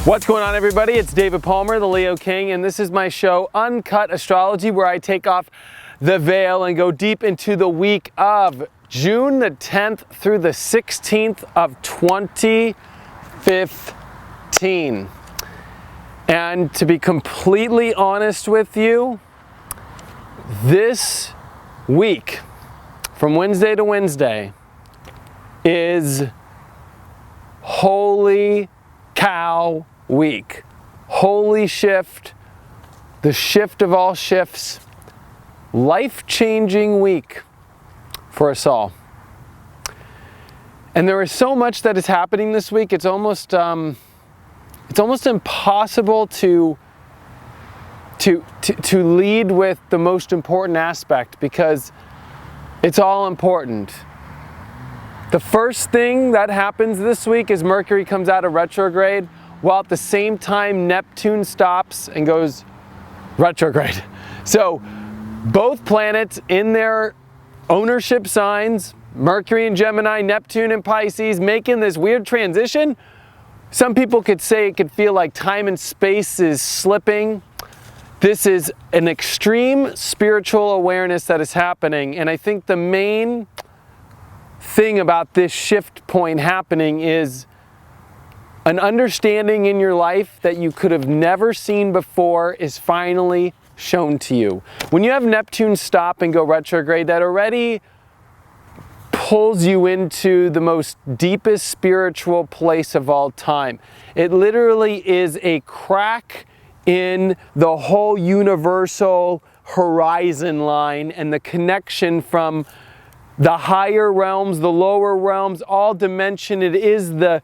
What's going on, everybody? It's David Palmer, the Leo King, and this is my show, Uncut Astrology, where I take off the veil and go deep into the week of June the 10th through the 16th of 2015. And to be completely honest with you, this week, from Wednesday to Wednesday, is holy cow week. Holy shift, the shift of all shifts, life-changing week for us all. And there is so much that is happening this week. It's almost impossible to lead with the most important aspect, because it's all important. The first thing that happens this week is Mercury comes out of retrograde, while at the same time Neptune stops and goes retrograde. So both planets in their ownership signs, Mercury in Gemini, Neptune in Pisces, making this weird transition. Some people could say it could feel like time and space is slipping. This is an extreme spiritual awareness that is happening, and I think the main thing about this shift point happening is an understanding in your life that you could have never seen before is finally shown to you. When you have Neptune stop and go retrograde, that already pulls you into the most deepest spiritual place of all time. It literally is a crack in the whole universal horizon line and the connection from the higher realms, the lower realms, all dimension. It is the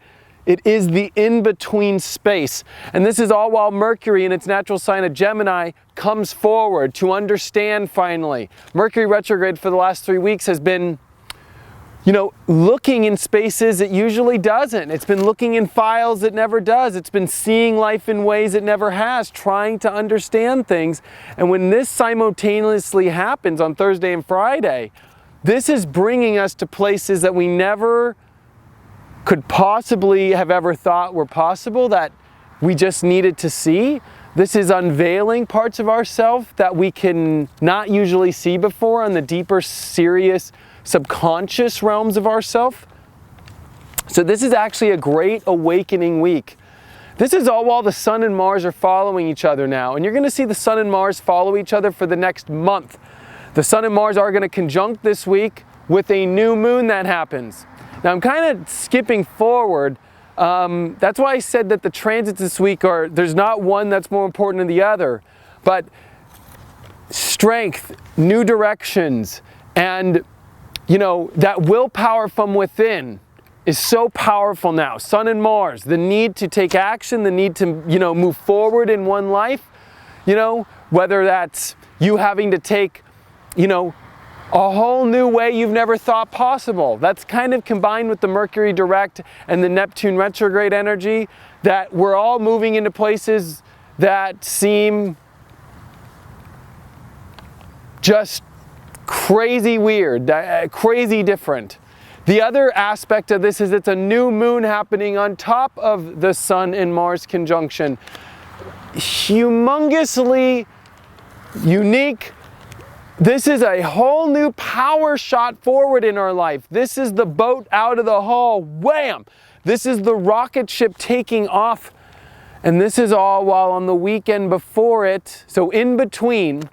in-between space. And this is all while Mercury in its natural sign of Gemini comes forward to understand finally. Mercury retrograde for the last 3 weeks has been, looking in spaces it usually doesn't. It's been looking in files it never does. It's been seeing life in ways it never has, trying to understand things. And when this simultaneously happens on Thursday and Friday, this is bringing us to places that we never could possibly have ever thought were possible, that we just needed to see. This is unveiling parts of ourselves that we can not usually see before on the deeper, serious, subconscious realms of ourselves. So this is actually a great awakening week. This is all while the Sun and Mars are following each other now. And you're going to see the Sun and Mars follow each other for the next month. The Sun and Mars are going to conjunct this week with a new moon that happens. Now I'm kind of skipping forward. That's why I said that the transits this week there's not one that's more important than the other. But strength, new directions, and that willpower from within is so powerful now. Sun and Mars, the need to take action, the need to move forward in one life, whether that's you having to take a whole new way you've never thought possible. That's kind of combined with the Mercury direct and the Neptune retrograde energy, that we're all moving into places that seem just crazy weird, crazy different. The other aspect of this is it's a new moon happening on top of the Sun and Mars conjunction. Humongously unique. This is a whole new power shot forward in our life. This is the boat out of the hull, wham! This is the rocket ship taking off. And this is all while on the weekend before it, so in between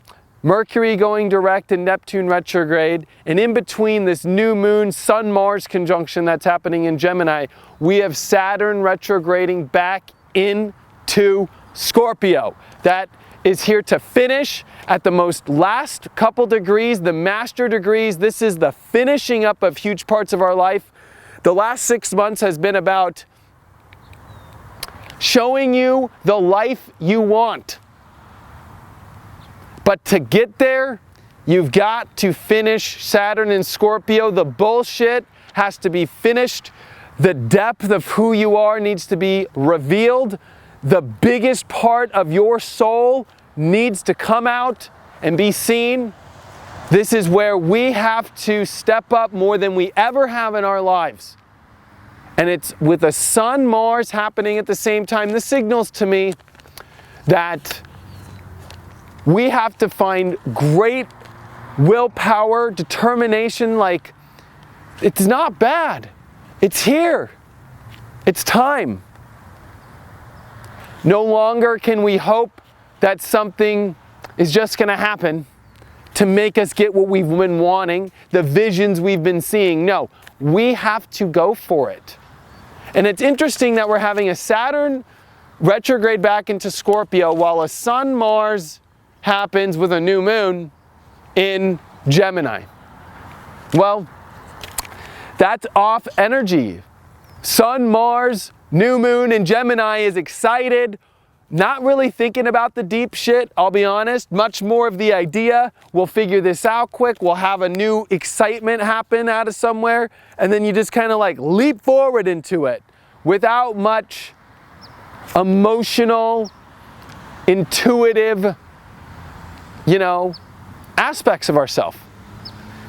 Mercury going direct and Neptune retrograde, and in between this new moon, Sun-Mars conjunction that's happening in Gemini, we have Saturn retrograding back into Scorpio. That is here to finish at the most last couple degrees, the master degrees. This is the finishing up of huge parts of our life. The last 6 months has been about showing you the life you want. But to get there, you've got to finish Saturn and Scorpio. The bullshit has to be finished. The depth of who you are needs to be revealed. The biggest part of your soul needs to come out and be seen. This is where we have to step up more than we ever have in our lives and it's with a Sun, Mars happening at the same time. This signals to me that we have to find great willpower, determination. Like, it's not bad. It's here. It's time. No longer can we hope that something is just going to happen to make us get what we've been wanting, the visions we've been seeing. No, we have to go for it. And it's interesting that we're having a Saturn retrograde back into Scorpio while a Sun Mars happens with a new moon in Gemini. Well, that's off energy. Sun, Mars, new moon in Gemini is excited, not really thinking about the deep shit, I'll be honest. Much more of the idea, we'll figure this out quick, we'll have a new excitement happen out of somewhere, and then you just kind of like leap forward into it without much emotional, intuitive, aspects of ourselves.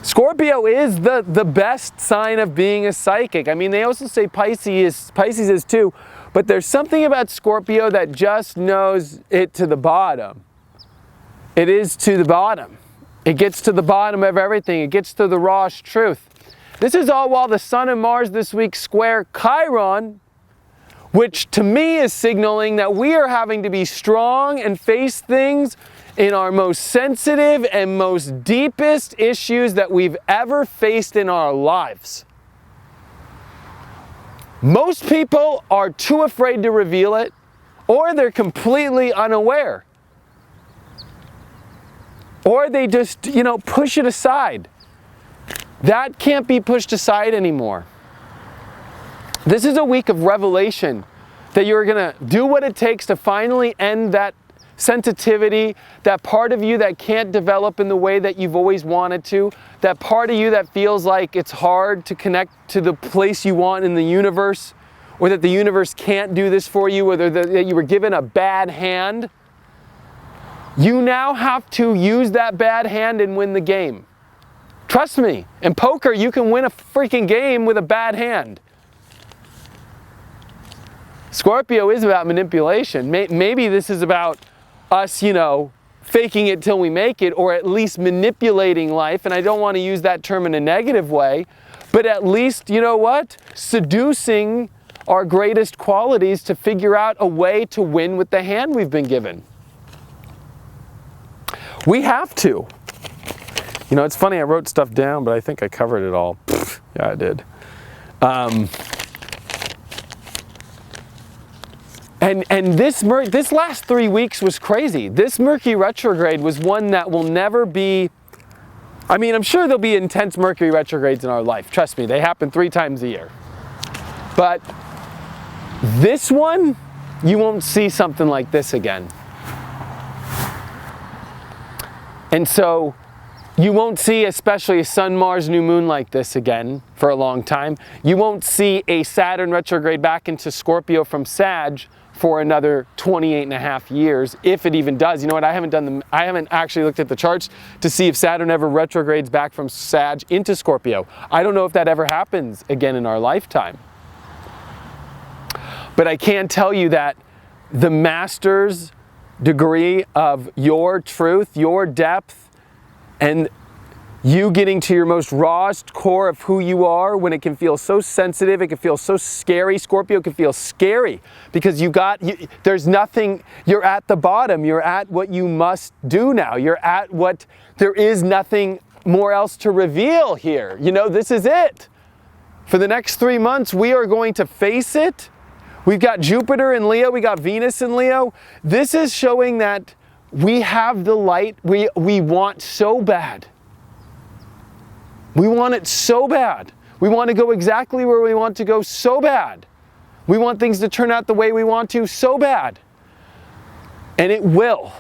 Scorpio is the best sign of being a psychic. I mean, they also say Pisces is too, but there's something about Scorpio that just knows it to the bottom. It is to the bottom. It gets to the bottom of everything. It gets to the raw truth. This is all while the Sun and Mars this week square Chiron, which to me is signaling that we are having to be strong and face things in our most sensitive and most deepest issues that we've ever faced in our lives. Most people are too afraid to reveal it, or they're completely unaware. Or they just, push it aside. That can't be pushed aside anymore. This is a week of revelation, that you're gonna do what it takes to finally end that sensitivity, that part of you that can't develop in the way that you've always wanted to, that part of you that feels like it's hard to connect to the place you want in the universe, or that the universe can't do this for you, or that you were given a bad hand. You now have to use that bad hand and win the game. Trust me, in poker you can win a freaking game with a bad hand. Scorpio is about manipulation. Maybe this is about us, faking it till we make it, or at least manipulating life. And I don't want to use that term in a negative way, but at least, seducing our greatest qualities to figure out a way to win with the hand we've been given. We have to. It's funny, I wrote stuff down, but I think I covered it all. Yeah, I did. And this last 3 weeks was crazy. This Mercury retrograde was one that will never be, I'm sure there'll be intense Mercury retrogrades in our life. Trust me, they happen 3 times a year. But this one, you won't see something like this again. And so you won't see, especially a Sun, Mars, new moon like this again for a long time. You won't see a Saturn retrograde back into Scorpio from Sag for another 28 and a half years, if it even does. You know what, I haven't actually looked at the charts to see if Saturn ever retrogrades back from Sag into Scorpio. I don't know if that ever happens again in our lifetime. But I can tell you that the master's degree of your truth, your depth, and you getting to your most rawest core of who you are, when it can feel so sensitive, it can feel so scary. Scorpio can feel scary because there's nothing, you're at the bottom, you're at what you must do now, there is nothing more else to reveal here. This is it. For the next 3 months, we are going to face it. We've got Jupiter in Leo, we got Venus in Leo. This is showing that we have the light we want so bad. We want it so bad. We want to go exactly where we want to go so bad. We want things to turn out the way we want to so bad. And it will.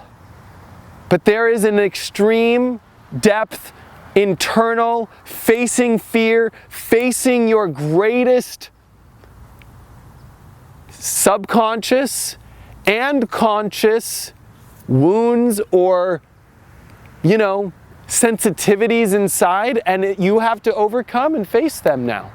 But there is an extreme depth, internal, facing fear, facing your greatest subconscious and conscious wounds or, sensitivities inside, and you have to overcome and face them now.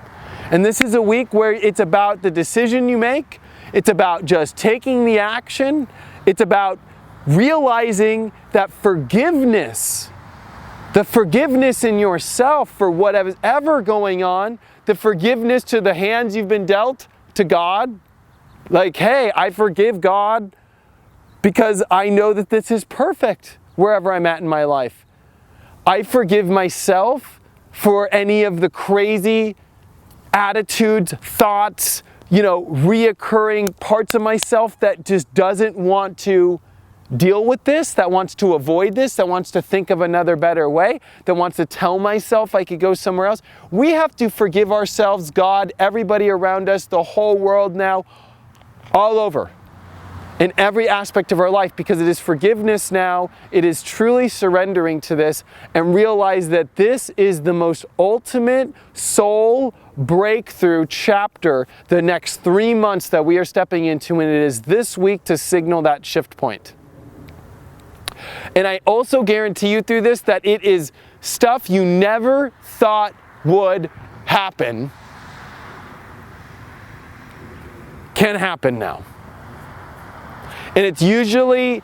And this is a week where it's about the decision you make. It's about just taking the action. It's about realizing that forgiveness, the forgiveness in yourself for whatever's ever going on, the forgiveness to the hands you've been dealt, to God. Like, hey, I forgive God because I know that this is perfect wherever I'm at in my life. I forgive myself for any of the crazy attitudes, thoughts, reoccurring parts of myself that just doesn't want to deal with this, that wants to avoid this, that wants to think of another better way, that wants to tell myself I could go somewhere else. We have to forgive ourselves, God, everybody around us, the whole world now, all over, in every aspect of our life, because it is forgiveness now. It is truly surrendering to this and realize that this is the most ultimate soul breakthrough chapter the next 3 months that we are stepping into, and it is this week to signal that shift point. And I also guarantee you through this that it is stuff you never thought would happen can happen now. And it's usually,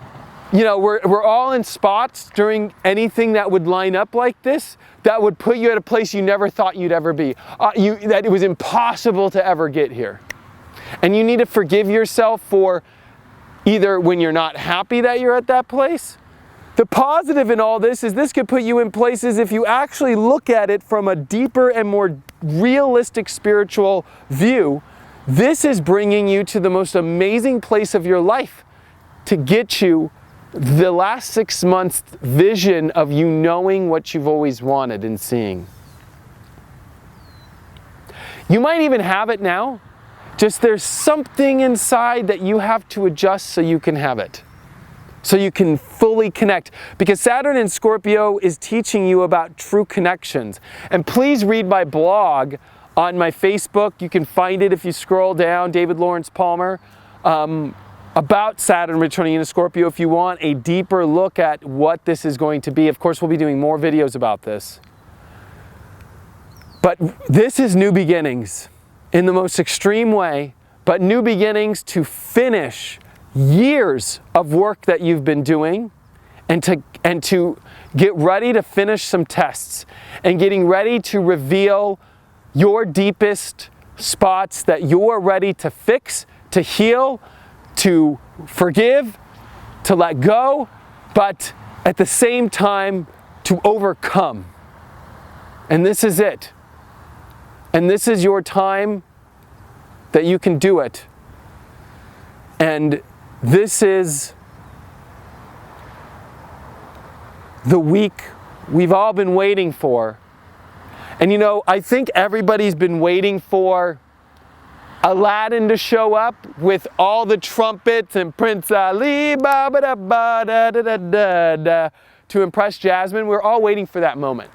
we're all in spots during anything that would line up like this that would put you at a place you never thought you'd ever be, that it was impossible to ever get here. And you need to forgive yourself for either when you're not happy that you're at that place. The positive in all this is this could put you in places if you actually look at it from a deeper and more realistic spiritual view. This is bringing you to the most amazing place of your life to get you the last 6 months vision of you knowing what you've always wanted and seeing. You might even have it now, just there's something inside that you have to adjust so you can have it. So you can fully connect. Because Saturn in Scorpio is teaching you about true connections. And please read my blog on my Facebook. You can find it if you scroll down, David Lawrence Palmer, about Saturn returning into Scorpio if you want a deeper look at what this is going to be. Of course, we'll be doing more videos about this. But this is new beginnings in the most extreme way, but new beginnings to finish years of work that you've been doing, and to get ready to finish some tests and getting ready to reveal your deepest spots that you're ready to fix, to heal, to forgive, to let go, but at the same time to overcome. And this is it. And this is your time that you can do it. And this is the week we've all been waiting for. And I think everybody's been waiting for Aladdin to show up with all the trumpets and Prince Ali to impress Jasmine. We're all waiting for that moment,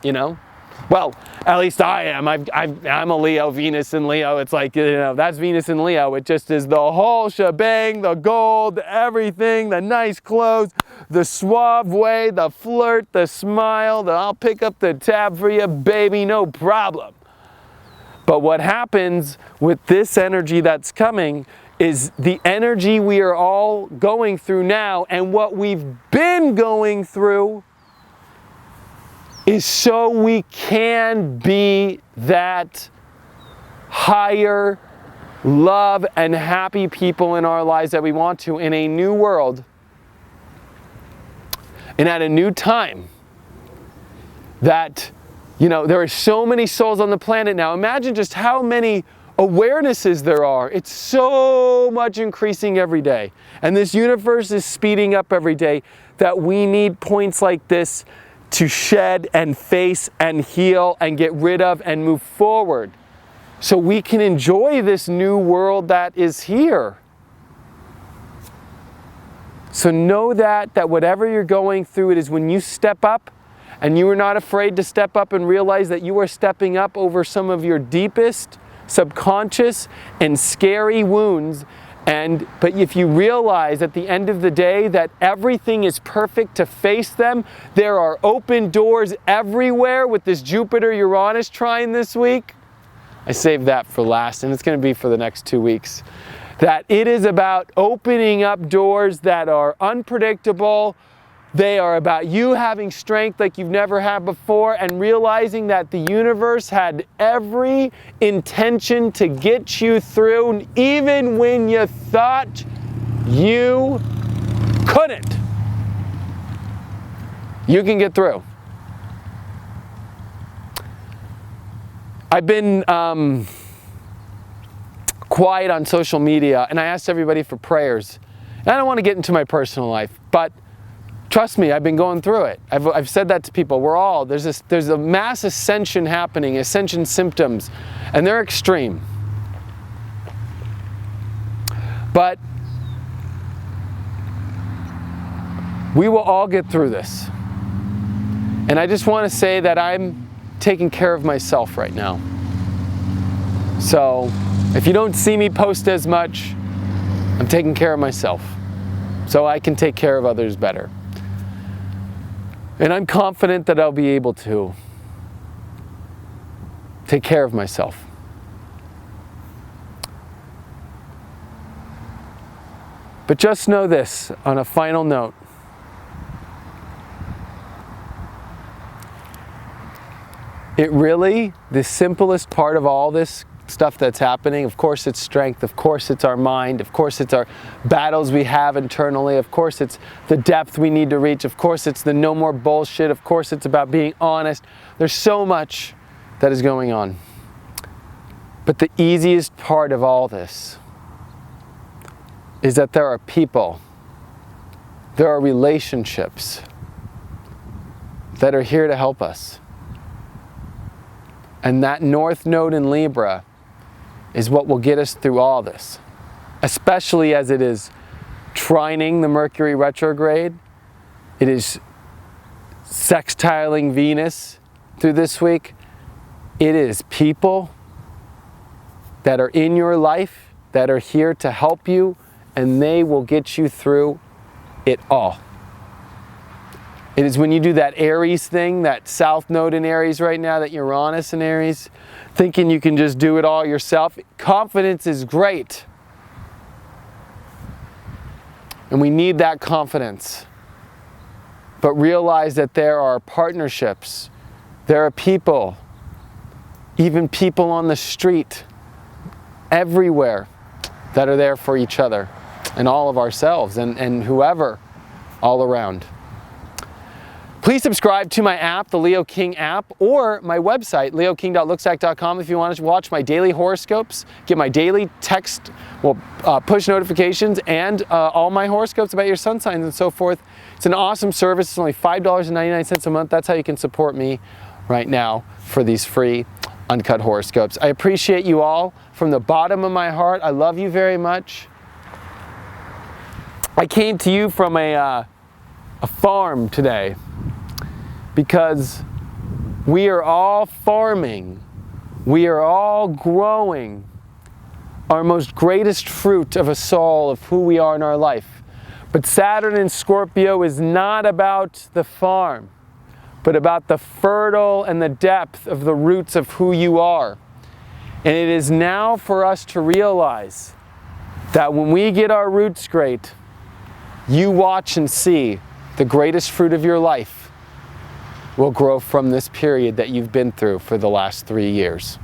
Well, at least I am. I'm a Leo, Venus and Leo. It's like, that's Venus and Leo. It just is the whole shebang, the gold, everything, the nice clothes, the suave way, the flirt, the smile, I'll pick up the tab for you, baby, no problem. But what happens with this energy that's coming is the energy we are all going through now, and what we've been going through is so we can be that higher love and happy people in our lives that we want to in a new world and at a new time. That, there are so many souls on the planet now. Imagine just how many awarenesses there are. It's so much increasing every day. And this universe is speeding up every day, that we need points like this to shed and face and heal and get rid of and move forward, so we can enjoy this new world that is here. So know that whatever you're going through, it is when you step up, and you are not afraid to step up and realize that you are stepping up over some of your deepest subconscious and scary wounds. But if you realize at the end of the day that everything is perfect to face them, there are open doors everywhere with this Jupiter-Uranus trine this week. I saved that for last, and it's going to be for the next 2 weeks. That it is about opening up doors that are unpredictable. They are about you having strength like you've never had before, and realizing that the universe had every intention to get you through, even when you thought you couldn't. You can get through. I've been quiet on social media, and I asked everybody for prayers. And I don't want to get into my personal life, but trust me, I've been going through it. I've said that to people. There's a mass ascension happening, ascension symptoms, and they're extreme. But we will all get through this. And I just want to say that I'm taking care of myself right now. So if you don't see me post as much, I'm taking care of myself so I can take care of others better. And I'm confident that I'll be able to take care of myself. But just know this on a final note. The simplest part of all this stuff that's happening, of course it's strength, of course it's our mind, of course it's our battles we have internally, of course it's the depth we need to reach, of course it's the no more bullshit, of course it's about being honest. There's so much that is going on. But the easiest part of all this is that there are people, there are relationships that are here to help us. And that North Node in Libra is what will get us through all this, especially as it is trining the Mercury retrograde. It is sextiling Venus through this week. It is people that are in your life that are here to help you, and they will get you through it all. It is when you do that Aries thing, that South Node in Aries right now, that Uranus in Aries, thinking you can just do it all yourself. Confidence is great. And we need that confidence. But realize that there are partnerships. There are people, even people on the street, everywhere, that are there for each other and all of ourselves and whoever all around. Please subscribe to my app, the Leo King app, or my website, leoking.looksack.com, if you want to watch my daily horoscopes, get my daily text, push notifications, and all my horoscopes about your sun signs and so forth. It's an awesome service. It's only $5.99 a month. That's how you can support me right now for these free uncut horoscopes. I appreciate you all from the bottom of my heart. I love you very much. I came to you from a farm today, because we are all farming, we are all growing our most greatest fruit of a soul of who we are in our life. But Saturn in Scorpio is not about the farm, but about the fertile and the depth of the roots of who you are. And it is now for us to realize that when we get our roots great, you watch and see the greatest fruit of your life will grow from this period that you've been through for the last 3 years.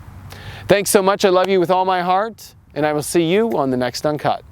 Thanks so much. I love you with all my heart, and I will see you on the next Uncut.